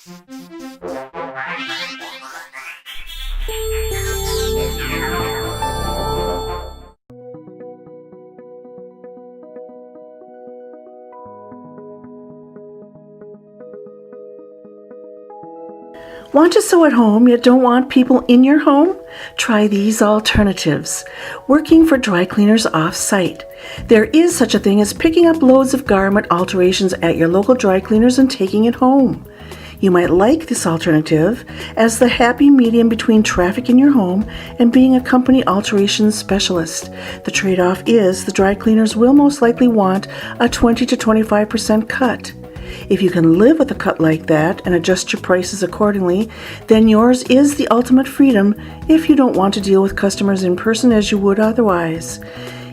Want to sew at home yet don't want people in your home? Try these alternatives. Working for dry cleaners off-site. There is such a thing as picking up loads of garment alterations at your local dry cleaners and taking it home. You might like this alternative as the happy medium between traffic in your home and being a company alterations specialist. The trade-off is the dry cleaners will most likely want a 20 to 25% cut. If you can live with a cut like that and adjust your prices accordingly, then yours is the ultimate freedom if you don't want to deal with customers in person as you would otherwise.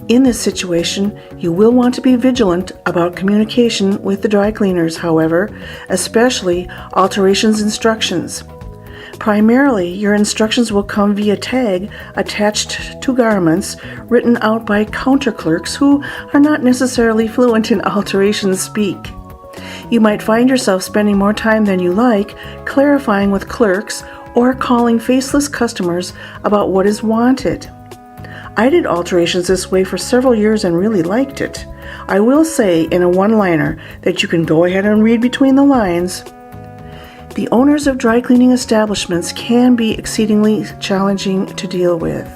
In this situation, you will want to be vigilant about communication with the dry cleaners, however, especially alterations instructions. Primarily, your instructions will come via tag attached to garments written out by counter clerks who are not necessarily fluent in alterations speak. You might find yourself spending more time than you like clarifying with clerks or calling faceless customers about what is wanted. I did alterations this way for several years and really liked it. I will say in a one-liner that you can go ahead and read between the lines. The owners of dry cleaning establishments can be exceedingly challenging to deal with.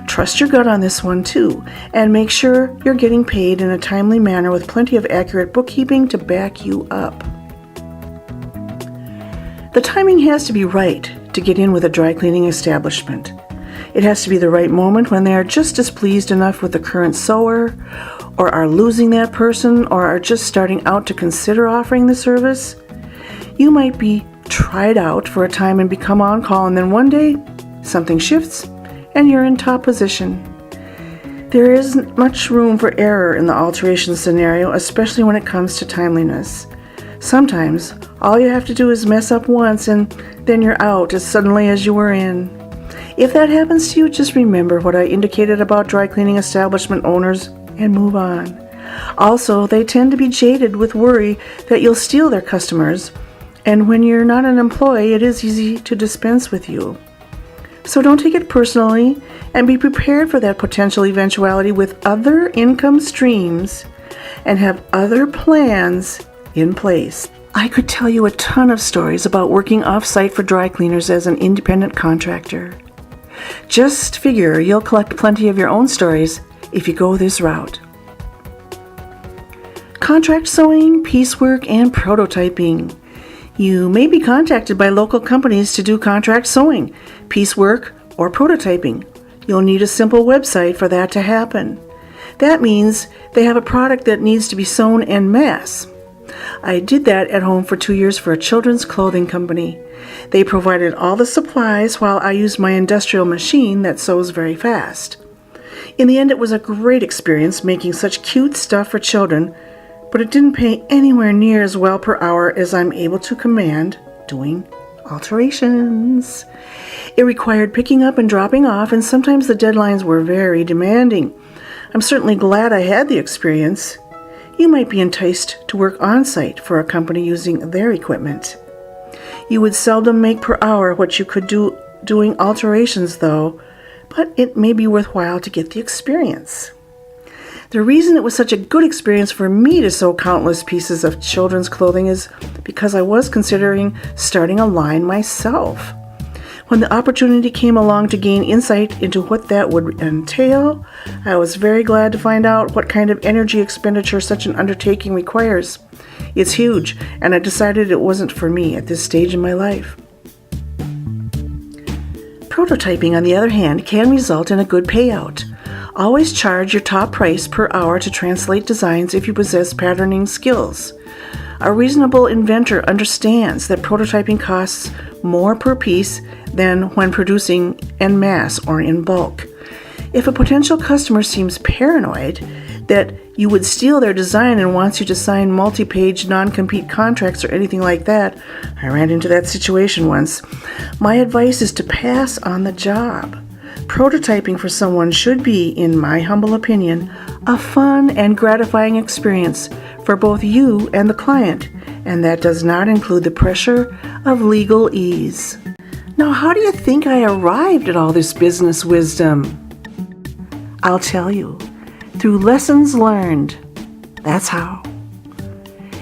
Trust your gut on this one too, and make sure you're getting paid in a timely manner with plenty of accurate bookkeeping to back you up. The timing has to be right to get in with a dry cleaning establishment. It has to be the right moment when they are just displeased enough with the current sewer, or are losing that person, or are just starting out to consider offering the service. You might be tried out for a time and become on call, and then one day something shifts and you're in top position. There isn't much room for error in the alteration scenario, especially when it comes to timeliness. Sometimes, all you have to do is mess up once and then you're out as suddenly as you were in. If that happens to you, just remember what I indicated about dry cleaning establishment owners and move on. Also, they tend to be jaded with worry that you'll steal their customers, and when you're not an employee, it is easy to dispense with you. So don't take it personally and be prepared for that potential eventuality with other income streams and have other plans in place. I could tell you a ton of stories about working off-site for dry cleaners as an independent contractor. Just figure you'll collect plenty of your own stories if you go this route. Contract sewing, piecework, and prototyping. You may be contacted by local companies to do contract sewing, piecework, or prototyping. You'll need a simple website for that to happen. That means they have a product that needs to be sewn en masse. I did that at home for 2 years for a children's clothing company. They provided all the supplies while I used my industrial machine that sews very fast. In the end, it was a great experience making such cute stuff for children, but it didn't pay anywhere near as well per hour as I'm able to command doing alterations. It required picking up and dropping off, and sometimes the deadlines were very demanding. I'm certainly glad I had the experience. You might be enticed to work on-site for a company using their equipment. You would seldom make per hour what you could do doing alterations, though, but it may be worthwhile to get the experience. The reason it was such a good experience for me to sew countless pieces of children's clothing is because I was considering starting a line myself. When the opportunity came along to gain insight into what that would entail, I was very glad to find out what kind of energy expenditure such an undertaking requires. It's huge, and I decided it wasn't for me at this stage in my life. Prototyping, on the other hand, can result in a good payout. Always charge your top price per hour to translate designs if you possess patterning skills. A reasonable inventor understands that prototyping costs more per piece than when producing en masse or in bulk. If a potential customer seems paranoid that you would steal their design and wants you to sign multi-page non-compete contracts or anything like that, I ran into that situation once, my advice is to pass on the job. Prototyping for someone should be, in my humble opinion, a fun and gratifying experience for both you and the client, and that does not include the pressure of legal ease. Now, how do you think I arrived at all this business wisdom? I'll tell you, through lessons learned. That's how.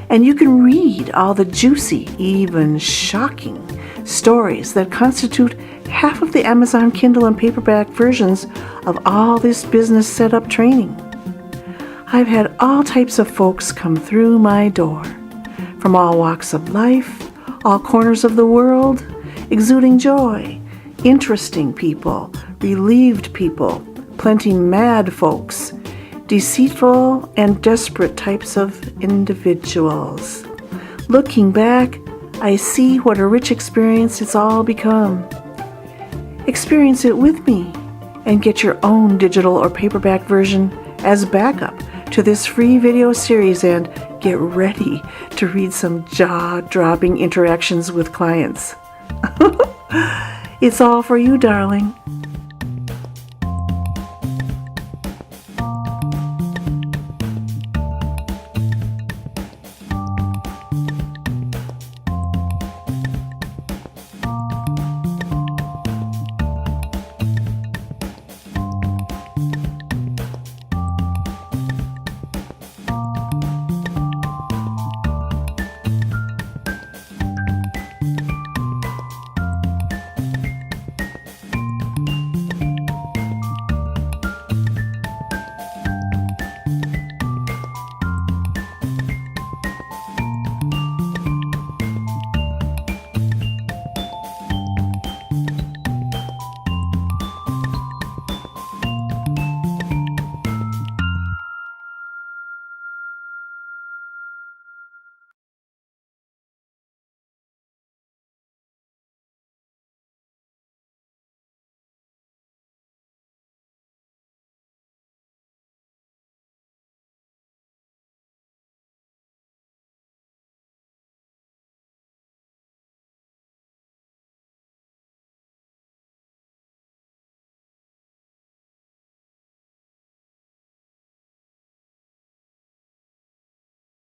And you can read all the juicy, even shocking stories that constitute half of the Amazon Kindle and paperback versions of all this business setup training. I've had all types of folks come through my door, from all walks of life, all corners of the world, exuding joy, interesting people, relieved people, plenty mad folks, deceitful and desperate types of individuals. Looking back, I see what a rich experience it's all become. Experience it with me and get your own digital or paperback version as backup to this free video series, and get ready to read some jaw-dropping interactions with clients. It's all for you, darling.